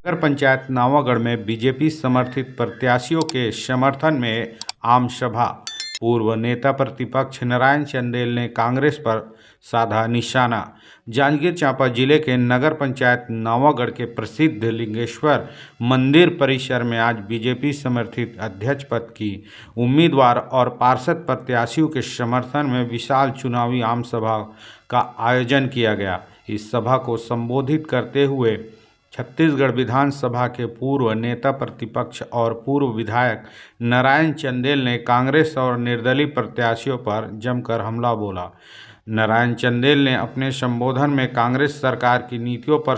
नगर पंचायत नावागढ़ में बीजेपी समर्थित प्रत्याशियों के समर्थन में आम सभा। पूर्व नेता प्रतिपक्ष नारायण चंदेल ने कांग्रेस पर साधा निशाना। जांजगीर चांपा जिले के नगर पंचायत नावागढ़ के प्रसिद्ध लिंगेश्वर मंदिर परिसर में आज बीजेपी समर्थित अध्यक्ष पद की उम्मीदवार और पार्षद प्रत्याशियों के समर्थन में विशाल चुनावी आम सभा का आयोजन किया गया। इस सभा को संबोधित करते हुए छत्तीसगढ़ विधानसभा के पूर्व नेता प्रतिपक्ष और पूर्व विधायक नारायण चंदेल ने कांग्रेस और निर्दलीय प्रत्याशियों पर जमकर हमला बोला। नारायण चंदेल ने अपने संबोधन में कांग्रेस सरकार की नीतियों पर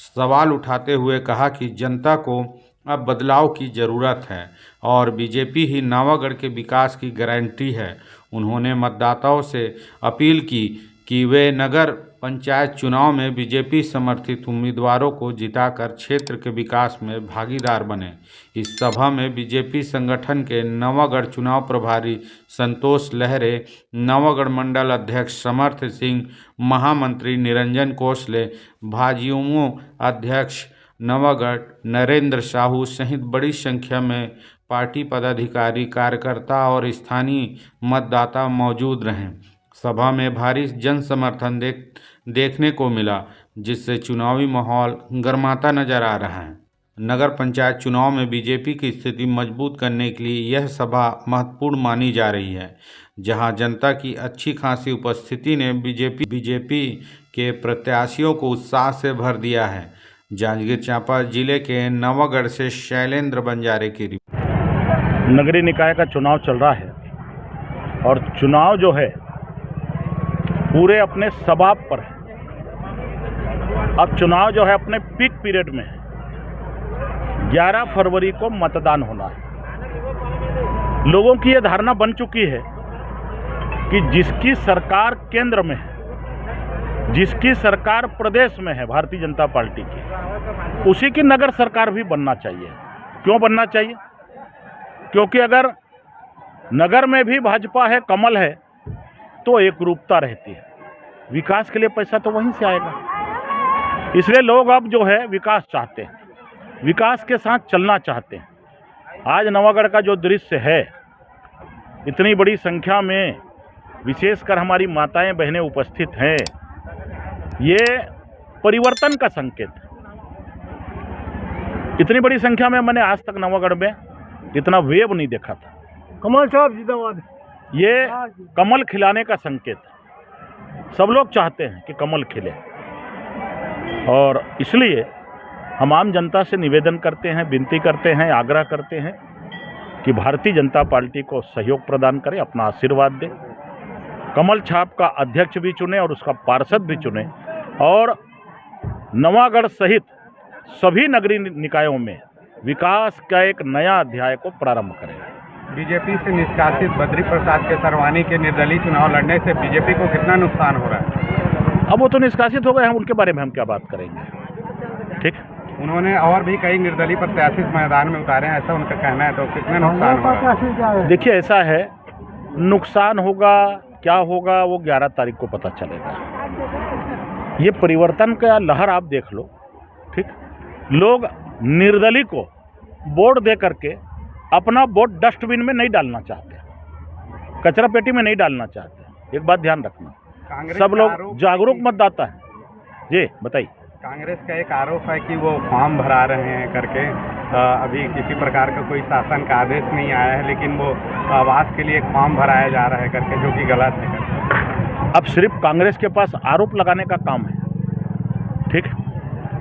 सवाल उठाते हुए कहा कि जनता को अब बदलाव की ज़रूरत है और बीजेपी ही नावागढ़ के विकास की गारंटी है। उन्होंने मतदाताओं से अपील की कि वे नगर पंचायत चुनाव में बीजेपी समर्थित उम्मीदवारों को जिताकर क्षेत्र के विकास में भागीदार बने। इस सभा में बीजेपी संगठन के नवागढ़ चुनाव प्रभारी संतोष लहरे, नवागढ़ मंडल अध्यक्ष समर्थ सिंह, महामंत्री निरंजन कोसले, भाजयुमो अध्यक्ष नवागढ़ नरेंद्र साहू सहित बड़ी संख्या में पार्टी पदाधिकारी, कार्यकर्ता और स्थानीय मतदाता मौजूद रहे। सभा में भारी जन समर्थन देखने को मिला, जिससे चुनावी माहौल गर्माता नजर आ रहा है। नगर पंचायत चुनाव में बीजेपी की स्थिति मजबूत करने के लिए यह सभा महत्वपूर्ण मानी जा रही है, जहां जनता की अच्छी खासी उपस्थिति ने बीजेपी के प्रत्याशियों को उत्साह से भर दिया है। जांजगीर चांपा जिले के नवागढ़ से शैलेंद्र बंजारे की रिपोर्ट। नगरीय निकाय का चुनाव चल रहा है और चुनाव जो है पूरे अपने सबाब पर है। अब चुनाव जो है अपने पीक पीरियड में है। 11 फरवरी को मतदान होना है। लोगों की यह धारणा बन चुकी है कि जिसकी सरकार केंद्र में है, जिसकी सरकार प्रदेश में है भारतीय जनता पार्टी की, उसी की नगर सरकार भी बनना चाहिए। क्यों बनना चाहिए? क्योंकि अगर नगर में भी भाजपा है, कमल है, तो एक रूपता रहती है। विकास के लिए पैसा तो वहीं से आएगा। इसलिए लोग अब जो है विकास चाहते हैं, विकास के साथ चलना चाहते हैं। आज नवागढ़ का जो दृश्य है, इतनी बड़ी संख्या में विशेषकर हमारी माताएं बहनें उपस्थित हैं, ये परिवर्तन का संकेत है। इतनी बड़ी संख्या में मैंने आज तक नवागढ़ में इतना वेव नहीं देखा था। कमल साहब जिंदाबाद। ये कमल खिलाने का संकेत है। सब लोग चाहते हैं कि कमल खिले और इसलिए हम आम जनता से निवेदन करते हैं, विनती करते हैं, आग्रह करते हैं कि भारतीय जनता पार्टी को सहयोग प्रदान करें, अपना आशीर्वाद दें। कमल छाप का अध्यक्ष भी चुने और उसका पार्षद भी चुने और नवागढ़ सहित सभी नगरीय निकायों में विकास का एक नया अध्याय को प्रारंभ करें। बीजेपी से निष्कासित बद्री प्रसाद के सरवानी के निर्दलीय चुनाव लड़ने से बीजेपी को कितना नुकसान हो रहा है? अब वो तो निष्कासित हो गए हैं, उनके बारे में हम क्या बात करेंगे। ठीक, उन्होंने और भी कई निर्दलीय प्रत्याशी मैदान में उतारे हैं, ऐसा उनका कहना है, तो कितना नुकसान हो रहा है? देखिए, ऐसा है, नुकसान होगा क्या होगा वो 11 तारीख को पता चलेगा। ये परिवर्तन का लहर आप देख लो। ठीक, लोग निर्दलीय को वोट दे करके अपना वोट डस्टबिन में नहीं डालना चाहते, कचरा पेटी में नहीं डालना चाहते। एक बात ध्यान रखना, सब लोग जागरूक मतदाता हैं। जी बताइए। कांग्रेस का एक आरोप है कि वो फॉर्म भरा रहे हैं करके, अभी किसी प्रकार का कोई शासन का आदेश नहीं आया है, लेकिन वो आवास के लिए एक फॉर्म भराया जा रहा है करके, जो कि गलत है। अब सिर्फ कांग्रेस के पास आरोप लगाने का काम है, ठीक,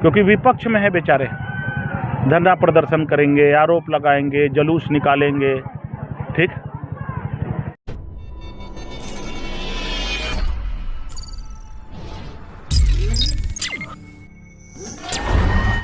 क्योंकि विपक्ष में है बेचारे। धरना प्रदर्शन करेंगे, आरोप लगाएंगे, जुलूस निकालेंगे, ठीक।